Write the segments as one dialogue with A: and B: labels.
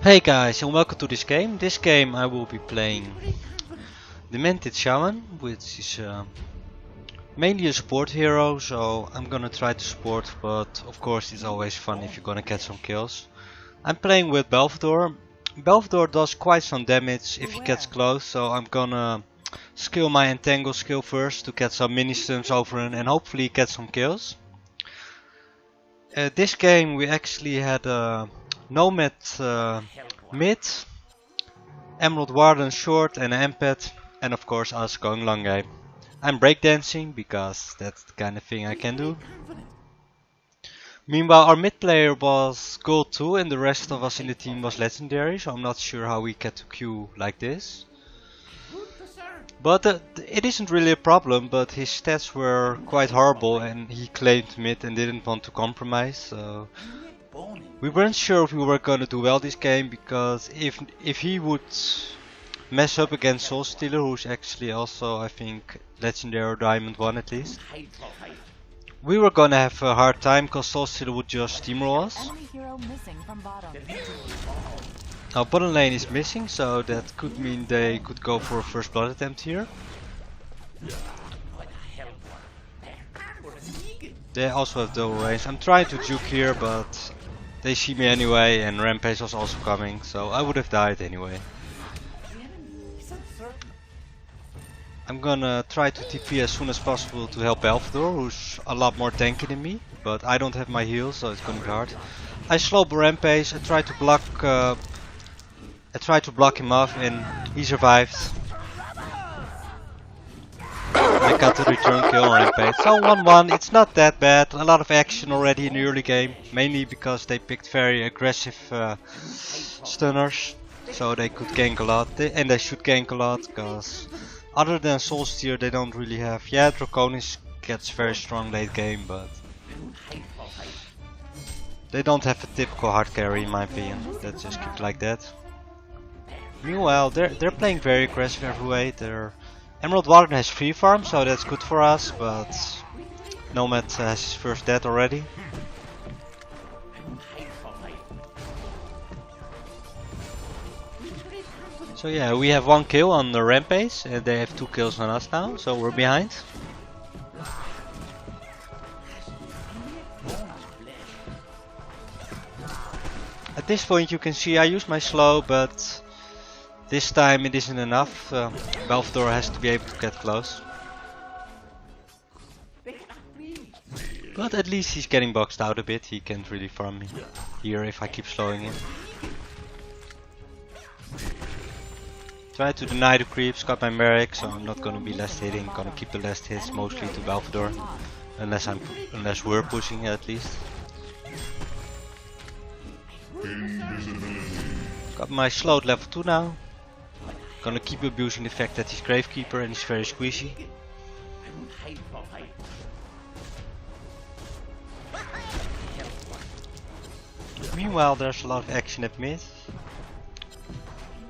A: Hey guys, and welcome to this game. This game I will be playing Demented Shaman, which is mainly a support hero, so I'm gonna try to support, but of course it's always fun if you're gonna get some kills. I'm playing with Belvedor. Belvedor does quite some damage if he gets close, so I'm gonna skill my entangle skill first to get some mini stuns over him and hopefully get some kills. This game we actually had a Nomad mid, Emerald Warden short and an Amped, and of course us going long game. I'm breakdancing because that's the kind of thing I can do. Meanwhile our mid player was gold 2 and the rest of us in the team was legendary, so I'm not sure how we get to queue like this. But it isn't really a problem, but his stats were quite horrible and he claimed mid and didn't want to compromise, so we weren't sure if we were gonna do well this game, because if he would mess up against Soul Stealer, who's actually also I think legendary or diamond 1 at least, we were gonna have a hard time because Soul Stealer would just steamroll us. Now bottom lane is missing, so that could mean they could go for a first blood attempt here. They also have double range. I'm trying to juke here, but they see me anyway, and Rampage was also coming, so I would have died anyway. I'm gonna try to TP as soon as possible to help Belvedor, who's a lot more tanky than me, but I don't have my heals, so it's gonna be hard. I slow Rampage. I try to block him off, and he survived. I got the return kill on Rampage. So 1-1, it's not that bad. A lot of action already in the early game, mainly because they picked very aggressive stunners, so they could gank a lot, and they should gank a lot, because other than Soul Stealer they don't really have. Yeah, Draconis gets very strong late game, but they don't have a typical hard carry in my opinion. Let's just keep it like that. Meanwhile, they're playing very aggressive every way. Their Emerald Warden has free farm, so that's good for us, but Nomad has his first death already. So yeah, we have 1 kill on the Rampage and they have 2 kills on us now, so we're behind. At this point you can see I use my slow, but this time it isn't enough. Belvedor has to be able to get close. But at least he's getting boxed out a bit. He can't really farm me here if I keep slowing him. Try to deny the creeps, got my Merrick, so I'm not gonna be last hitting. Gonna keep the last hits mostly to Belvedor, unless we're pushing at least. Got my slowed level 2 now. Gonna keep abusing the fact that he's Gravekeeper and he's very squishy. Meanwhile there's a lot of action at mid.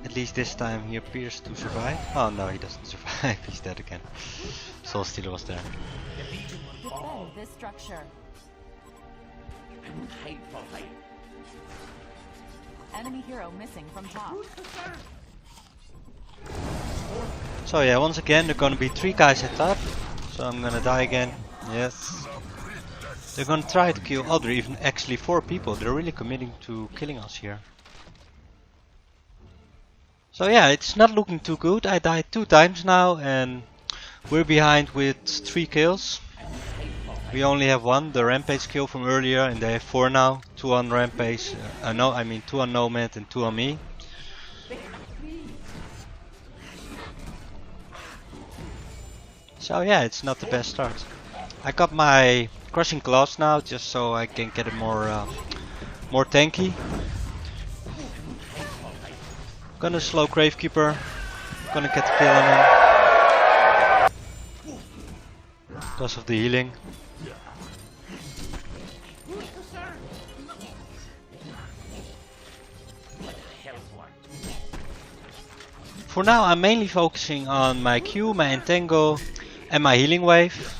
A: At least this time he appears to survive. Oh no, he doesn't survive, he's dead again. Soul Stealer was there.
B: Defend this structure. Enemy hero missing from top.
A: So yeah, once again there are gonna be 3 guys at top, so I'm gonna die again. Yes. They're gonna try to kill, oh, there are even actually 4 people. They're really committing to killing us here. So yeah, it's not looking too good. I died 2 times now and we're behind with 3 kills. We only have 1, the Rampage kill from earlier, and they have 4 now. 2 on Rampage, 2 on Nomad and 2 on me. So yeah, it's not the best start. I got my Crushing Claws now, just so I can get it more tanky. Gonna slow Gravekeeper. Gonna get the kill on him because of the healing. For now I'm mainly focusing on my Q, my entangle and my healing wave.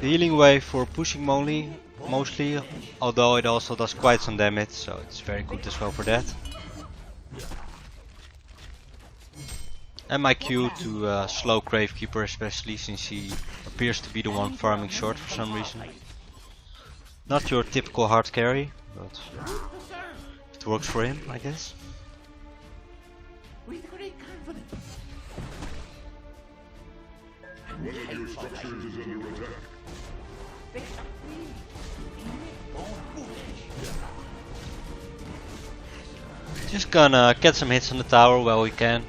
A: healing wave for pushing mostly, although it also does quite some damage, so it's very good as well for that. And my Q to slow Gravekeeper, especially since he appears to be the one farming short for some reason. Not your typical hard carry, but it works for him, I guess.
C: With great confidence.
A: Just gonna get some hits on the tower while we can.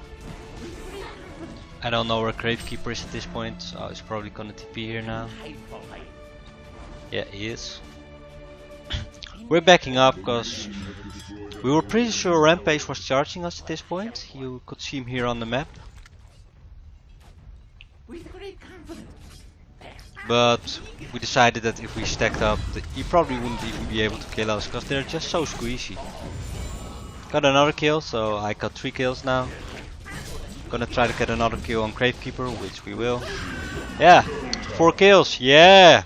A: I don't know where Gravekeeper is at this point, so he's probably gonna TP here now. Yeah, he is. We're backing up because we were pretty sure Rampage was charging us at this point. You could see him here on the map.
C: With great confidence.
A: But we decided that if we stacked up, he probably wouldn't even be able to kill us because they're just so squeezy. Got another kill, so I got 3 kills now. Gonna try to get another kill on Gravekeeper, which we will. Yeah, 4 kills, yeah!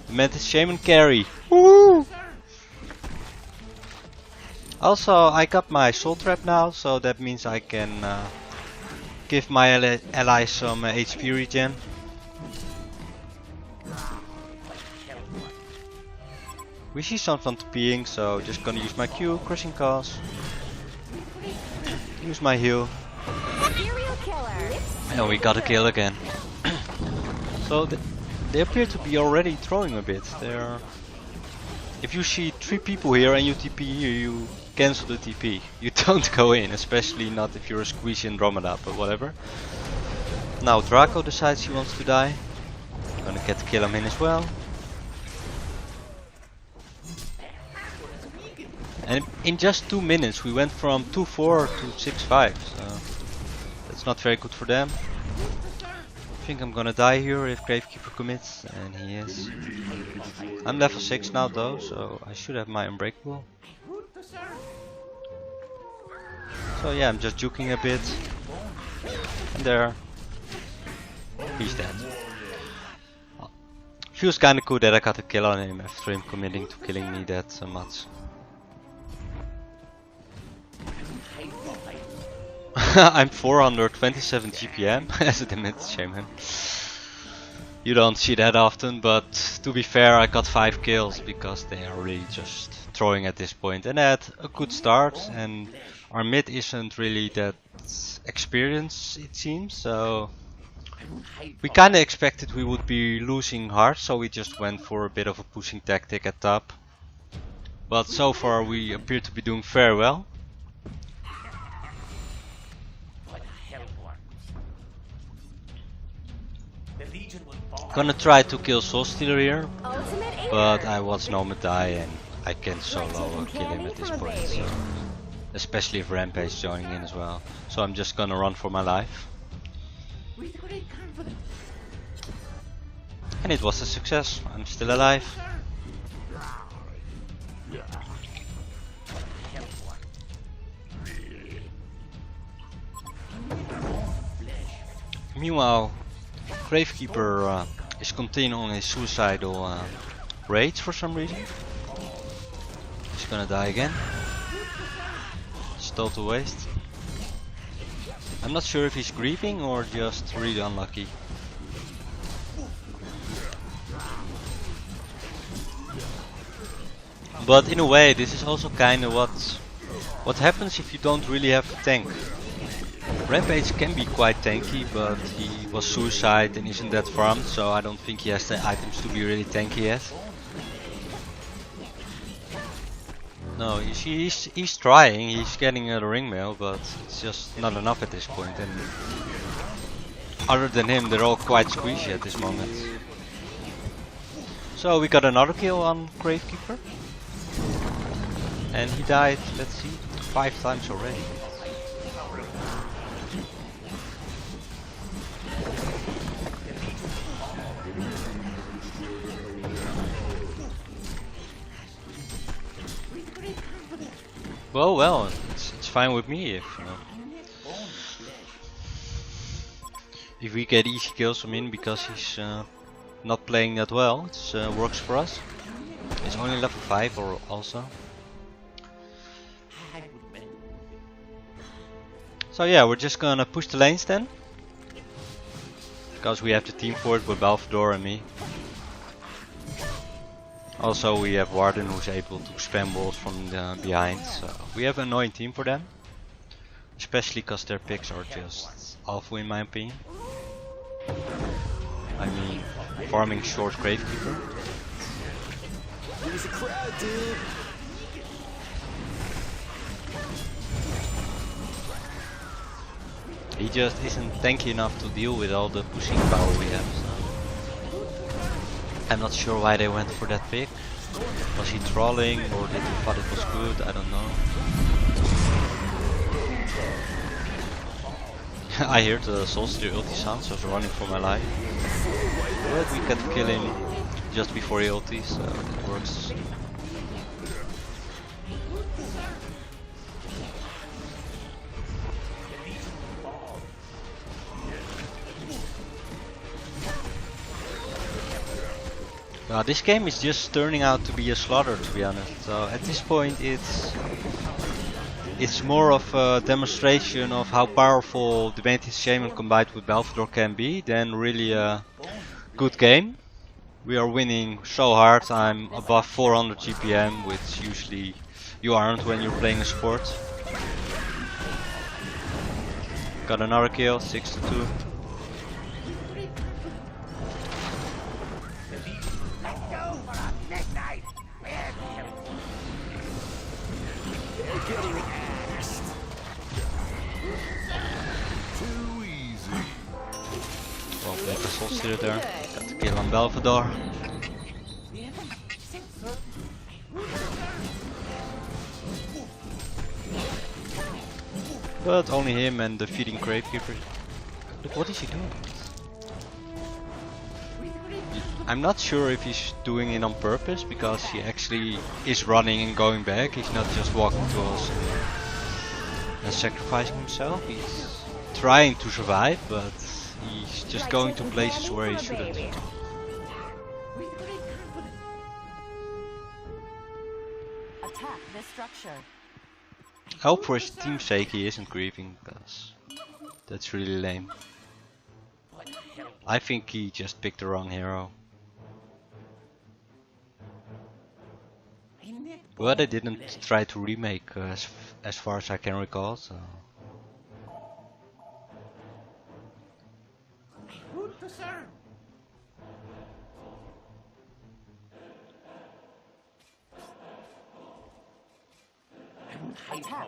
A: Demented Shaman carry. Woo! Also, I got my soul trap now, so that means I can give my allies some HP regen. We see something TPing, so just gonna use my Q, crushing cause. Use my heal. And we got a kill again. So they appear to be already throwing a bit. If you see 3 people here and you TP here, you cancel the TP. You don't go in, especially not if you're a squeezy Andromeda, but whatever. Now Draco decides he wants to die. Gonna get to kill him in as well. And in just 2 minutes we went from 2-4 to 6-5, so that's not very good for them. I think I'm gonna die here if Gravekeeper commits, and he is. I'm level 6 now though, so I should have my Unbreakable. So yeah, I'm just juking a bit. And there. He's dead. Feels kinda cool that I got a kill on him after him committing to killing me that much. I'm 427 GPM as a Demented Shaman. You don't see that often, but to be fair, I got 5 kills because they are really just throwing at this point. And I had a good start, and our mid isn't really that experienced, it seems, so we kinda expected we would be losing hard, so we just went for a bit of a pushing tactic at top. But so far we appear to be doing very well. Gonna try to kill Soul Stealer here, but I watch Nomad die and I can solo kill him at this point, so especially if Rampage joining in as well. So I'm just gonna run for my life. And it was a success. I'm still alive. Meanwhile, Gravekeeper is continuing on his suicidal raids for some reason. He's gonna die again. It's total waste. I'm not sure if he's grieving or just really unlucky. But in a way, this is also kinda what happens if you don't really have a tank. Rampage can be quite tanky, but he was suicide and isn't that farmed, so I don't think he has the items to be really tanky yet. No, you see, he's trying, he's getting a ring mail, but it's just not enough at this point. And other than him, they're all quite squeezy at this moment. So we got another kill on Gravekeeper. And he died, let's see, 5 times already. Well, it's fine with me if we get easy kills from him because he's not playing that well. It works for us. It's only level 5 or also. So yeah, we're just gonna push the lanes then. Because we have the team for it with Belfador and me. Also we have Warden who's able to spam walls from behind. So we have an annoying team for them. Especially because their picks are just awful in my opinion. I mean, farming short Gravekeeper.
D: There's a crowd, dude.
A: He just isn't tanky enough to deal with all the pushing power we have. So. I'm not sure why they went for that pick. Was he trolling or did he thought it was good? I don't know. I heard the Solstier ulti sound, so I was running for my life. But we can kill him just before he ulti, so it works. This game is just turning out to be a slaughter, to be honest. So at this point it's more of a demonstration of how powerful Demented Shaman combined with Belfador can be than really a good game. We are winning so hard. I'm above 400 GPM, which usually you aren't when you're playing a sport. Got another kill, 6-2. Make a Solstier there. Got the kill on Belfador. But only him and the feeding Gravekeeper. Look, what is he doing? I'm not sure if he's doing it on purpose, because he actually is running and going back. He's not just walking to us and sacrificing himself. He's trying to survive, but he's just going to places where he shouldn't.
B: Attack this structure.
A: I hope for his team's sake he isn't grieving, because that's really lame. I think he just picked the wrong hero. But I didn't try to remake as far as I can recall, so...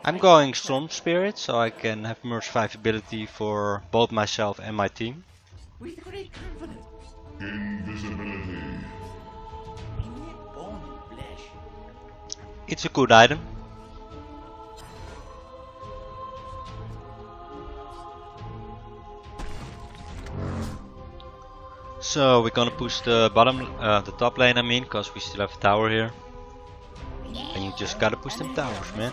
A: I'm going Storm Spirit, so I can have Merge 5 ability for both myself and my team.
C: With great confidence.
E: Invisibility.
A: It's a good item. So we're gonna push the the top lane, I mean, because we still have a tower here. And you just gotta push them towers, man.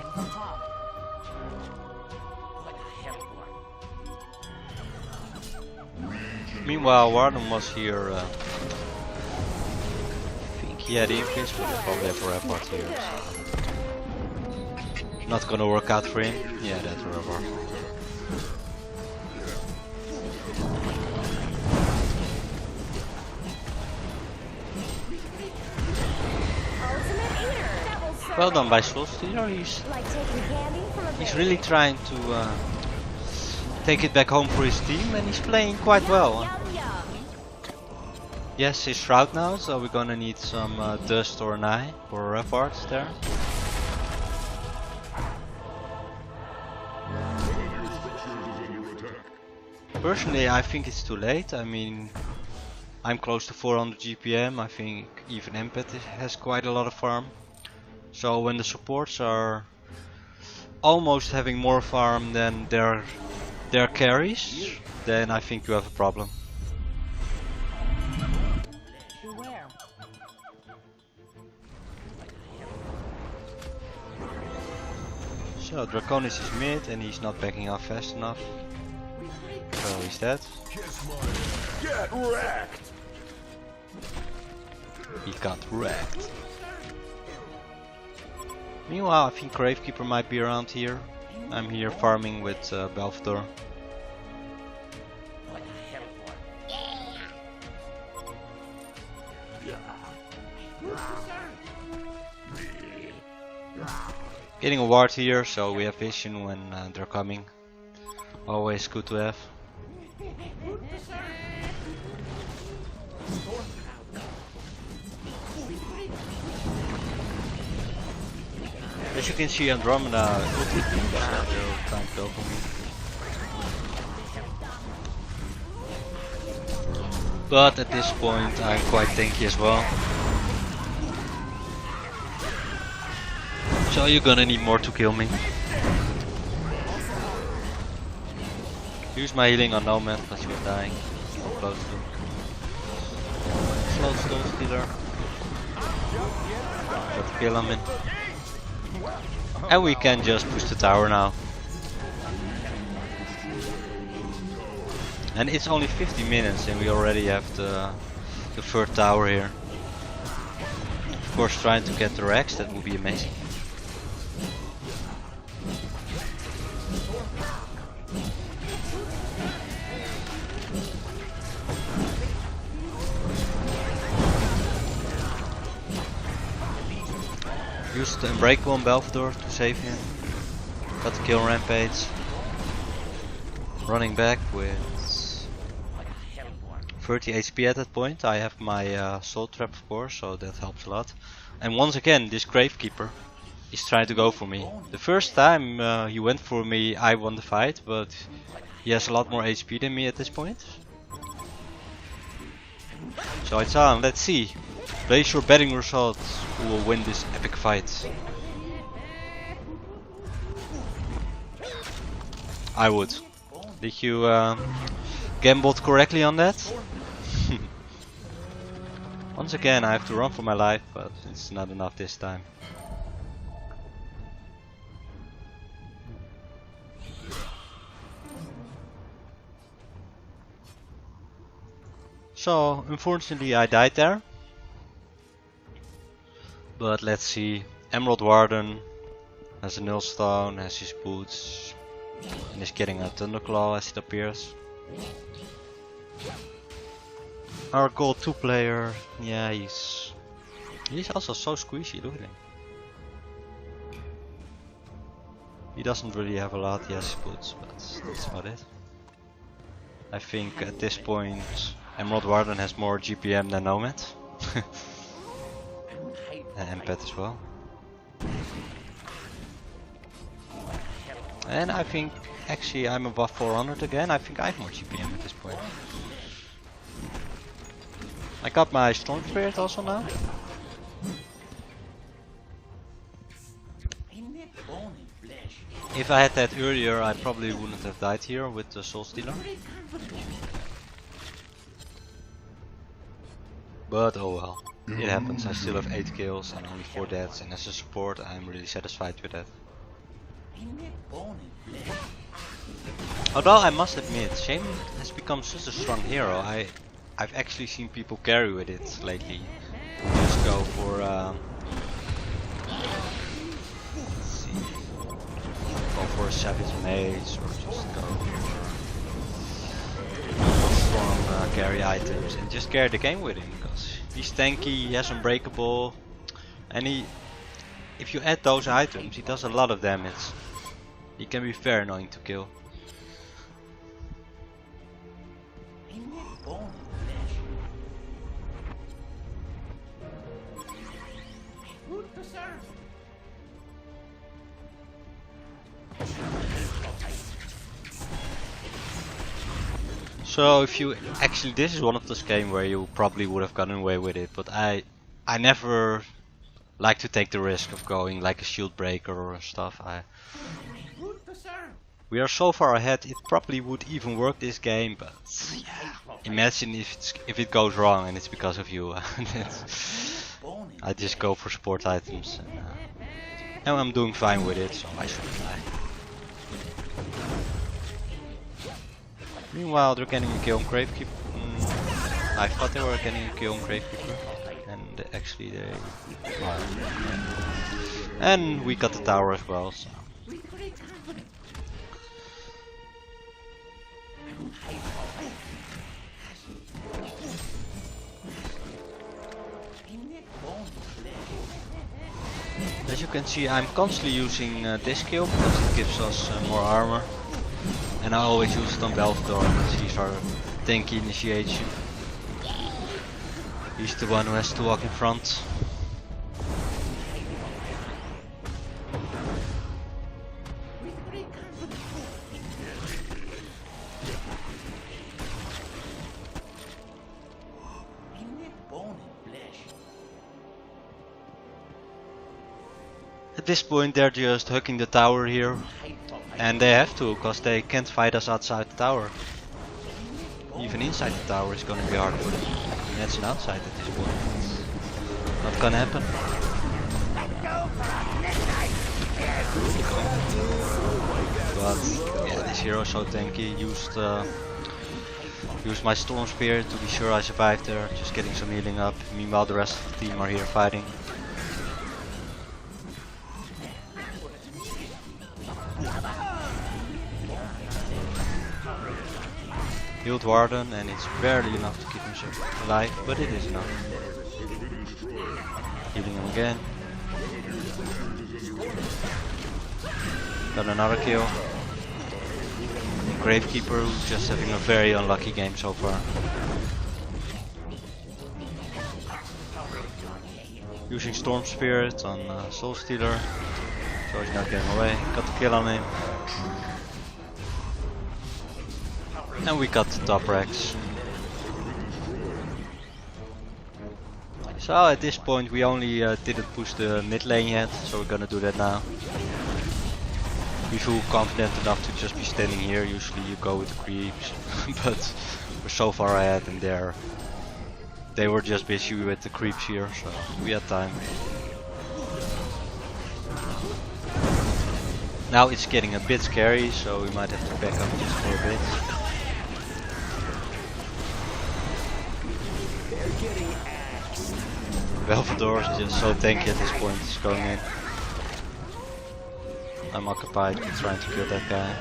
A: Meanwhile, Warden was here. I think he had Invis, but I probably have a Rampart here. So. Not gonna work out for him. Yeah, that's a Rampart. Well done by Solstier. He's really trying to take it back home for his team, and he's playing quite well. Yes, his Shroud now, so we're gonna need some Dust or an Eye for Revards there. Personally, I think it's too late. I mean, I'm close to 400 GPM. I think even Empet has quite a lot of farm. So when the supports are almost having more farm than their carries, then I think you have a problem.
B: Beware.
A: So Draconis is mid and he's not backing up fast enough. So he's dead.
D: Get wrecked.
A: He got wrecked. Meanwhile, I think Gravekeeper might be around here. I'm here farming with Belfador. Getting a ward here, so we have vision when they're coming. Always good to have. As you can see, Andromeda ulti team, so they're trying to go for me. But at this point, I'm quite tanky as well. So you're gonna need more to kill me. Use my healing on Nomad because he was dying. So close to. Slow Stone Stealer. Got to kill him in. And we can just push the tower now. And it's only 50 minutes and we already have the third tower here. Of course, trying to get the Rex, that would be amazing. Used the Unbreakable on Belfador to save him. Got the kill Rampage. Running back with 30 HP at that point. I have my Soul Trap of course, so that helps a lot. And once again, this Gravekeeper is trying to go for me. The first time he went for me, I won the fight, but he has a lot more HP than me at this point. So it's on, let's see. Place your betting results who will win this epic fight. I would. Did you gambled correctly on that? Once again I have to run for my life, but it's not enough this time. So unfortunately I died there. But let's see, Emerald Warden has a Nilstone, has his boots, and is getting a Thunderclaw as it appears. Our gold 2 player, yeah, he's also so squishy, look at him. He doesn't really have a lot, he has boots, but that's about it. I think at this point Emerald Warden has more GPM than Nomad. And Empath as well. And I think actually I'm above 400 again. I think I have more GPM at this point. I got my Storm Spirit also now. If I had that earlier, I probably wouldn't have died here with the Soul Stealer. But oh well. It happens, I still have 8 kills and only 4 deaths, and as a support I'm really satisfied with that. Although I must admit, Shaman has become such a strong hero. I've actually seen people carry with it lately. Just go for let's see, go for a Savage Mage or just go for strong carry items and just carry the game with him. He's tanky, he has Unbreakable, and if you add those items, he does a lot of damage. He can be very annoying to kill. So if you actually, this is one of those games where you probably would have gotten away with it, but I never like to take the risk of going like a shield breaker or stuff. We are so far ahead, it probably would even work this game, but yeah, imagine if it goes wrong and it's because of you. I just go for support items, and I'm doing fine with it, so I shouldn't die. Meanwhile, they're getting a kill on Gravekeeper. I thought they were getting a kill on Gravekeeper, and Actually they are. And we got the tower as well, so.
C: With great confidence.
A: As you can see, I'm constantly using this skill because it gives us more armor. And I always use it on Belfador because he's our tanky initiation. He's the one who has to walk in front.
C: With great confidence.
A: At this point they're just hugging the tower here. And they have to, because they can't fight us outside the tower. Even inside the tower is gonna be hard for them. Imagine outside at this point. Not gonna happen. But yeah, this hero is so tanky. Used my Storm Spear to be sure I survived there, just getting some healing up. Meanwhile the rest of the team are here fighting. Healed Warden, and it's barely enough to keep him alive, but it is enough. Healing him again. Got another kill. Gravekeeper, who's just having a very unlucky game so far. Using Storm Spirit on Soul Stealer, so he's not getting away. Got the kill on him. And we got the top racks. So at this point we only didn't push the mid lane yet, so we're gonna do that now. We feel confident enough to just be standing here. Usually you go with the creeps, but we're so far ahead and they were just busy with the creeps here, so we had time. Now it's getting a bit scary, so we might have to back up just for a bit. Belfador is just so tanky at this point, he's going in. I'm occupied with trying to kill that guy.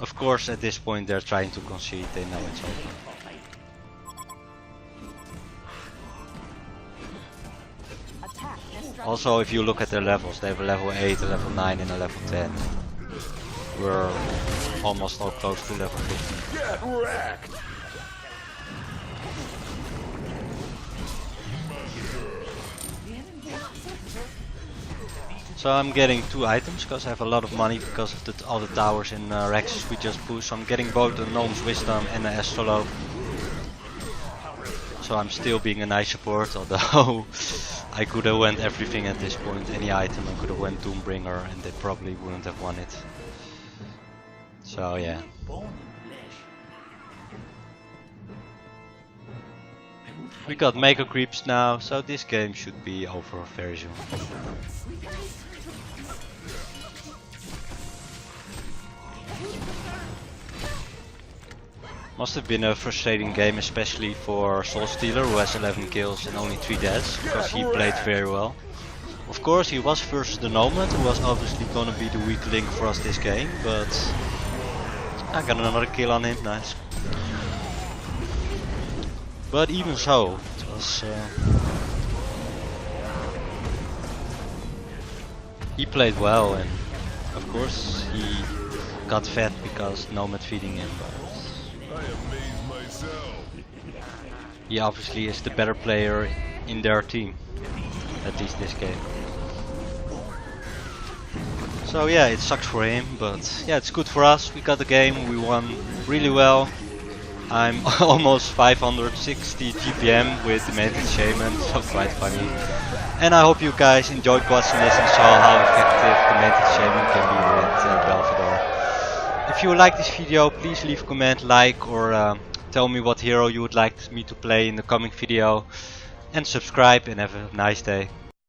A: Of course at this point they're trying to concede, they know it's over. Also if you look at their levels, they have a level 8, a level 9 and a level 10. We're almost all close to level 15.
D: Get wrecked!
A: So I'm getting 2 items because I have a lot of money because of all the towers and Rexes we just pushed. So I'm getting both the Gnome's Wisdom and the Astrolabe. So I'm still being a nice support, although I could have went everything at this point, any item. I could have went Doombringer and they probably wouldn't have won it. So yeah. We got Mega Creeps now, so this game should be over very soon. Must have been a frustrating game, especially for Soul Stealer, who has 11 kills and only 3 deaths, because he played very well. Of course he was versus the Nomad, who was obviously gonna be the weak link for us this game, but I got another kill on him, nice. But even so, it was he played well, and of course he got fed because Nomad feeding him, but he obviously is the better player in their team, at least this game. So yeah, it sucks for him, but yeah, it's good for us. We got the game, we won really well. I'm almost 560 GPM with Demented Shaman, so quite funny. And I hope you guys enjoyed watching this and saw how effective Demented Shaman can be with Belfador. If you like this video, please leave a comment, like, or tell me what hero you would like me to play in the coming video. And subscribe and have a nice day.